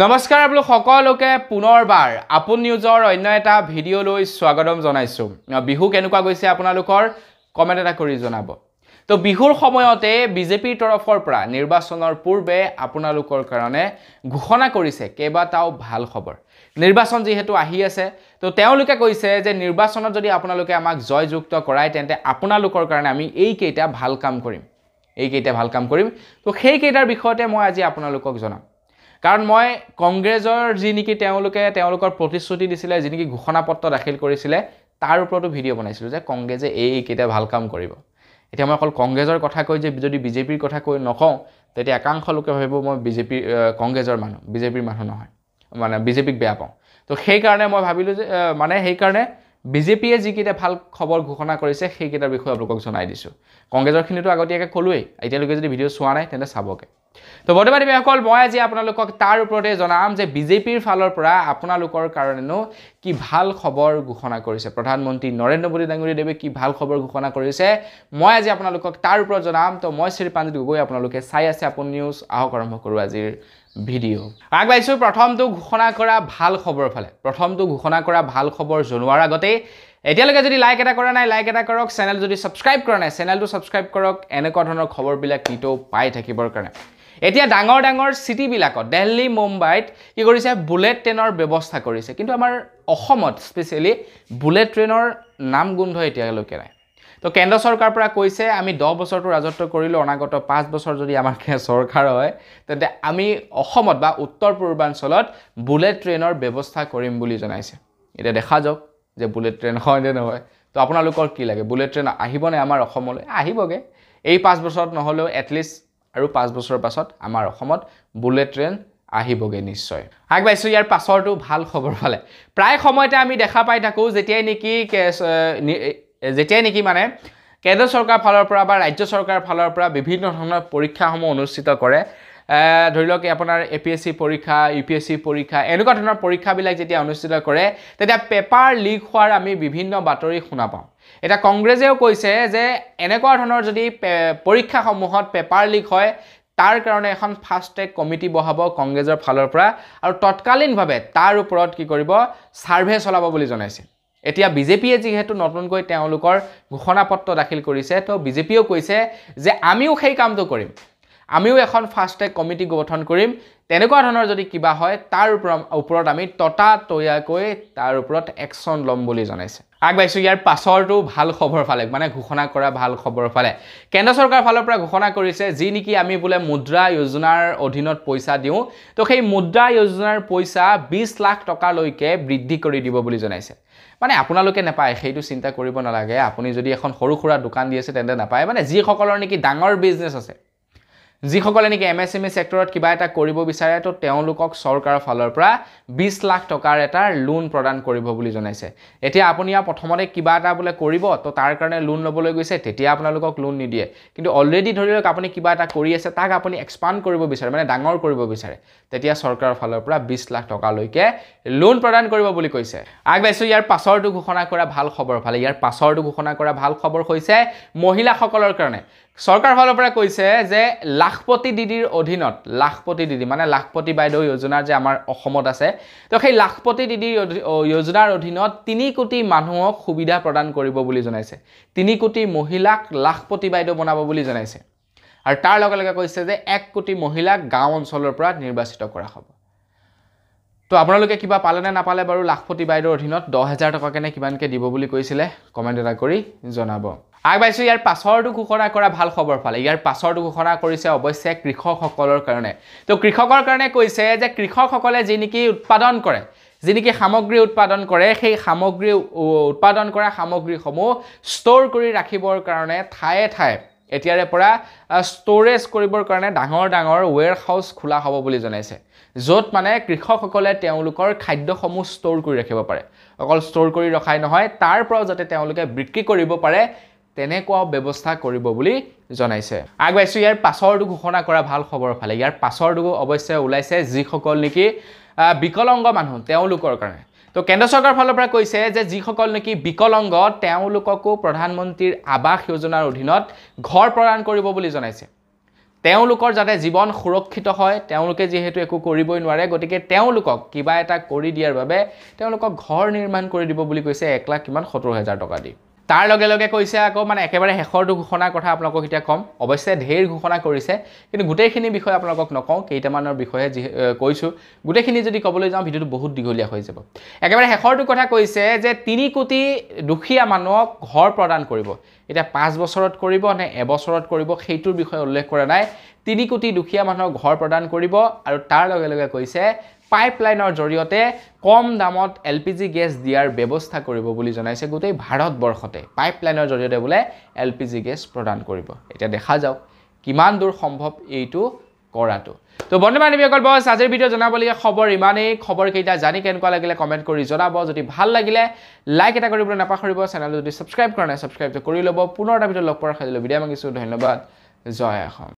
নমস্কাৰ আপোনালোক সকলোকে পুনৰবাৰ আপোন নিউজৰ অন্য এটা ভিডিঅ' লৈ স্বাগতম জনাইছো। বিহু কেনেকুৱা গৈছে আপোনালোকৰ কমেন্ট এটা কৰি জনাব। তো বিহুৰ সময়তে বিজেপিৰ তৰফৰ পৰা নিৰ্বাচনৰ পূৰ্বে আপোনালোকৰ কাৰণে ঘোষণা কৰিছে কেইবাটাও ভাল খবৰ। নিৰ্বাচন যেহেতু আহি আছে তো তেওঁলোকে কৈছে যে নিৰ্বাচনত যদি আপোনালোকে আমাক জয়যুক্ত কৰায় তেন্তে আপোনালোকৰ কাৰণে আমি এই কেইটা ভাল কাম কৰিম। তো সেই কেইটাৰ বিষয়তে মই আজি আপোনালোকক জনাম। কাৰণ মই কংগ্ৰেছৰ যি নেকি তেওঁলোকৰ প্ৰতিশ্ৰুতি দিছিলে, যি নেকি ঘোষণাপত্ৰ দাখিল কৰিছিলে, তাৰ ওপৰতো ভিডিঅ' বনাইছিলোঁ যে কংগ্ৰেছে এইকেইটা ভাল কাম কৰিব। এতিয়া মই অকল কংগ্ৰেছৰ কথা কৈ যে যদি বিজেপিৰ কথা কৈ নকওঁ তেতিয়া একাংশ লোকে ভাবিব মই কংগ্ৰেছৰ মানুহ, বিজেপিৰ মানুহ নহয়, মানে বিজেপিক বেয়া পাওঁ। তো সেইকাৰণে মই ভাবিলোঁ যে সেইকাৰণে বিজেপিয়ে যিকেইটা ভাল খবৰ ঘোষণা কৰিছে সেইকেইটাৰ বিষয়ে আপোনালোকক জনাই দিছোঁ। কংগ্ৰেছৰখিনিতো আগতীয়াকৈ ক'লোৱেই, এতিয়ালৈকে যদি ভিডিঅ' চোৱা নাই তেন্তে চাবকে। তো বৰ্তমান বিষয়সকল মই আজি আপোনালোকক তাৰ ওপৰতে জনাম যে বিজেপিৰ ফালৰ পৰা আপোনালোকৰ কাৰণেনো কি ভাল খবৰ ঘোষণা কৰিছে, প্ৰধানমন্ত্ৰী নৰেন্দ্ৰ মোদী ডাঙৰীয়াদেৱে কি ভাল খবৰ ঘোষণা কৰিছে মই আজি আপোনালোকক তাৰ ওপৰত জনাম। তো মই শ্ৰীপাঞ্জিত গগৈ, আপোনালোকে চাই আছে আপোন নিউজ। আহক আৰম্ভ কৰোঁ আজিৰ ভিডিঅ'। আগবাঢ়িছোঁ প্ৰথমটো ঘোষণা কৰা ভাল খবৰ ফালে। প্ৰথমটো ঘোষণা কৰা ভাল খবৰ জনোৱাৰ আগতেই এতিয়ালৈকে যদি লাইক এটা কৰা নাই লাইক এটা কৰক, চেনেল যদি ছাবস্ক্ৰাইব কৰা নাই চেনেলটো ছাবস্ক্ৰাইব কৰক এনেকুৱা ধৰণৰ খবৰবিলাক নিতৌ পাই থাকিবৰ কাৰণে। এতিয়া ডাঙৰ চিটিবিলাকত দিল্লী মুম্বাইত কি কৰিছে, বুলেট ট্ৰেইনৰ ব্যৱস্থা কৰিছে, কিন্তু আমাৰ অসমত স্পেচিয়েলি বুলেট ট্ৰেইনৰ নাম গোন্ধ এতিয়ালৈকে নাই। তো কেন্দ্ৰ চৰকাৰৰ পৰা কৈছে আমি 10 বছৰটো ৰাজত্ব কৰিলোঁ, অনাগত 5 বছৰ যদি আমাৰ চৰকাৰ হয় তেন্তে আমি অসমত বা উত্তৰ পূৰ্বাঞ্চলত বুলেট ট্ৰেইনৰ ব্যৱস্থা কৰিম বুলি জনাইছে। এতিয়া দেখা যাওক যে বুলেট ট্ৰেইন হয় নে নহয়। তো আপোনালোকৰ কি লাগে, বুলেট ট্ৰেইন আহিবনে আমাৰ অসমলৈ? আহিবগৈ এই 5 বছৰত নহ'লেও এটলিষ্ট আৰু 5 বছৰৰ পাছত আমাৰ অসমত বুলেট ট্ৰেইন আহিবগৈ নিশ্চয়। আগবাঢ়িছোঁ ইয়াৰ পাছৰটো ভাল খবৰ ফালে। প্ৰায় সময়তে আমি দেখা পাই থাকোঁ যেতিয়াই নেকি মানে কেন্দ্ৰ চৰকাৰৰ ফালৰ পৰা বা ৰাজ্য চৰকাৰৰ ফালৰ পৰা বিভিন্ন ধৰণৰ পৰীক্ষাসমূহ অনুষ্ঠিত কৰে, ধৰি লওক আপোনাৰ APSC পৰীক্ষা, UPSC পৰীক্ষা, এনেকুৱা ধৰণৰ পৰীক্ষাবিলাক যেতিয়া অনুষ্ঠিত কৰে তেতিয়া পেপাৰ লিক হোৱাৰ আমি বিভিন্ন বাতৰি শুনা পাওঁ। এতিয়া কংগ্ৰেছেও কৈছে যে এনেকুৱা ধৰণৰ যদি পৰীক্ষাসমূহত পেপাৰ লিক হয় তাৰ কাৰণে এখন ফাষ্ট ট্ৰেক কমিটি বহাব কংগ্ৰেছৰ ফালৰ পৰা আৰু তৎকালীনভাৱে তাৰ ওপৰত কি কৰিব, ছাৰ্ভে চলাব বুলি জনাইছে। এতিয়া বিজেপিয়ে যিহেতু নতুনকৈ তেওঁলোকৰ ঘোষণাপত্ৰ দাখিল কৰিছে, তো বিজেপিয়েও কৈছে যে আমিও সেই কামটো কৰিম, আমিও এখন ফাষ্ট ট্ৰেক কমিটি গঠন কৰিম, তেনেকুৱা ধৰণৰ যদি কিবা হয় তাৰ ওপৰত আমি ততাতৈয়াকৈ তাৰ ওপৰত একশ্যন ল'ম বুলি জনাইছে। আগবাঢ়িছোঁ ইয়াৰ পাছৰটো ভাল খবৰ ফালে, মানে ঘোষণা কৰা ভাল খবৰ ফালে। কেন্দ্ৰ চৰকাৰৰ ফালৰ পৰা ঘোষণা কৰিছে যি নেকি আমি বোলে মুদ্ৰা যোজনাৰ অধীনত পইচা দিওঁ, তো সেই মুদ্ৰা যোজনাৰ পইচা 20 লাখ টকালৈকে বৃদ্ধি কৰি দিব বুলি জনাইছে। মানে আপোনালোকে নাপায় সেইটো চিন্তা কৰিব নালাগে, আপুনি যদি এখন সৰু সুৰা দোকান দি আছে তেন্তে নাপায়। মানে যিসকলৰ নেকি ডাঙৰ বিজনেছ আছে, যিসকলে নেকি MSME ছেক্টৰত কিবা এটা কৰিব বিচাৰে, তো তেওঁলোকক চৰকাৰৰ ফালৰ পৰা 20 লাখ টকাৰ এটা লোন প্ৰদান কৰিব বুলি জনাইছে। এতিয়া আপুনি প্ৰথমতে কিবা এটা বোলে কৰিব, তো তাৰ কাৰণে লোন ল'বলৈ গৈছে, তেতিয়া আপোনালোকক লোন নিদিয়ে। কিন্তু অলৰেডি ধৰি লওক আপুনি কিবা এটা কৰি আছে, তাক আপুনি এক্সপাণ্ড কৰিব বিচাৰে, মানে ডাঙৰ কৰিব বিচাৰে, তেতিয়া চৰকাৰৰ ফালৰ পৰা 20 লাখ টকালৈকে লোন প্ৰদান কৰিব বুলি কৈছে। আগবাঢ়িছোঁ ইয়াৰ পাছৰটো ঘোষণা কৰা ভাল খবৰ ফালে। ইয়াৰ পাছৰটো ঘোষণা কৰা ভাল খবৰ হৈছে মহিলাসকলৰ কাৰণে। চৰকাৰৰ ফালৰ পৰা কৈছে যে লাখপতি দিদিৰ অধীনত, লাখপতি দিদি মানে লাখপতি বাইদেউ যোজনাৰ যে আমাৰ অসমত আছে, তো সেই লাখপতি দিদি যোজনাৰ অধীনত 3 কোটি মানুহক সুবিধা প্ৰদান কৰিব বুলি জনাইছে। 3 কোটি মহিলাক লাখপতি বাইদেউ বনাব বুলি জনাইছে। আৰু তাৰ লগে লগে কৈছে যে 1 কোটি মহিলাক গাঁও অঞ্চলৰ পৰা নিৰ্বাচিত কৰা হ'ব। তো আপোনালোকে কিবা পালেনে নাপালে বাৰু লাখপতি বাইদেউৰ অধীনত 10,000 টকাকৈ নে কিমানকৈ দিব বুলি কৈছিলে, কমেণ্ট এটা কৰি জনাব। আগবাঢ়িছোঁ ইয়াৰ পাছৰটো ঘোষণা কৰা ভাল খবৰ ফালে। ইয়াৰ পাছৰটো ঘোষণা কৰিছে অৱশ্যে কৃষকসকলৰ কাৰণে। তো কৃষকৰ কাৰণে কৈছে যে কৃষকসকলে যি নেকি উৎপাদন কৰে, যি নেকি সামগ্ৰী উৎপাদন কৰে, সেই উৎপাদন কৰা সামগ্ৰীসমূহ ষ্ট'ৰ কৰি ৰাখিবৰ কাৰণে ঠায়ে ঠায়ে এতিয়াৰে পৰা ষ্ট'ৰেজ কৰিবৰ কাৰণে ডাঙৰ ৱেৰ হাউচ খোলা হ'ব বুলি জনাইছে, য'ত মানে কৃষকসকলে তেওঁলোকৰ খাদ্যসমূহ ষ্ট'ৰ কৰি ৰাখিব পাৰে। অকল ষ্ট'ৰ কৰি ৰখাই নহয়, তাৰ পৰাও যাতে তেওঁলোকে বিক্ৰী কৰিব পাৰে তেনেকুৱা ব্যৱস্থা কৰিব বুলি জনাইছে। আগবাঢ়িছোঁ ইয়াৰ পাছৰটো ঘোষণা কৰা ভাল খবৰ ফালে। ইয়াৰ পাছৰটো অৱশ্যে ওলাইছে যিসকল নেকি বিকলাংগ মানুহ তেওঁলোকৰ কাৰণে। তো কেন্দ্ৰ চৰকাৰৰ ফালৰ পৰা কৈছে যে যিসকল নেকি বিকলাংগ তেওঁলোককো প্ৰধানমন্ত্ৰীৰ আৱাস যোজনাৰ অধীনত ঘৰ প্ৰদান কৰিব বুলি জনাইছে। তেওঁলোকৰ যাতে জীৱন সুৰক্ষিত হয় তেওঁলোকে যেহেতু একো কৰিবই নোৱাৰে গতিকে তেওঁলোকক কিবা এটা কৰি দিয়াৰ বাবে তেওঁলোকক ঘৰ নিৰ্মাণ কৰি দিব বুলি কৈছে 1,70,000 টকা দি তাৰ লগে লগে কৈছে আকৌ মানে একেবাৰে শেষৰটো ঘোষণাৰ কথা আপোনালোকক এতিয়া কম অৱশ্যে ঢেৰ ঘোষণা কৰিছে কিন্তু গোটেইখিনি বিষয় আপোনালোকক নকওঁ কেইটামানৰ বিষয়ে কৈছোঁ গোটেইখিনি যদি ক'বলৈ যাওঁ ভিডিঅ'টো বহুত দীঘলীয়া হৈ যাব একেবাৰে শেষৰটো কথা কৈছে যে 3 কোটি দুখীয়া মানুহক ঘৰ প্ৰদান কৰিব এটা 5 বছৰত কৰিব নে এবছৰত কৰিব সেইটোৰ বিষয়ে উল্লেখ কৰা নাই 3 কোটি দুখীয়া মানুহক ঘৰ প্ৰদান কৰিব আৰু তাৰ লগে লগে কৈছে পাইপলাইনৰ জৰিয়তে কম দামত এলপিজি গেছ দিয়াৰ ব্যৱস্থা কৰিব বুলি জনাইছে গোটেই ভাৰতবৰ্ষতে পাইপলাইনৰ জৰিয়তে বোলে এলপিজি গেছ প্ৰদান কৰিব এতিয়া দেখা যাওক কিমান দূৰ সম্ভৱ এইটো কৰাটো তো বন্ধু-বান্ধৱীসকল বস আজিৰ ভিডিঅ' জনাবলগীয়া খবৰ ইমানেই খবৰ কেইটা জানি কেনেকুৱা লাগিলে কমেণ্ট কৰি জনাব যদি ভাল লাগিলে লাইক এটা কৰিবলৈ নাপাহৰিব চেনেলটো যদি ছাবস্ক্ৰাইব কৰা নাই ছাবস্ক্ৰাইবটো কৰি ল'ব পুনৰ এটা ভিডিঅ' লগ পোৱাৰ খালি বিদায় মাগিছোঁ ধন্যবাদ জয় অসম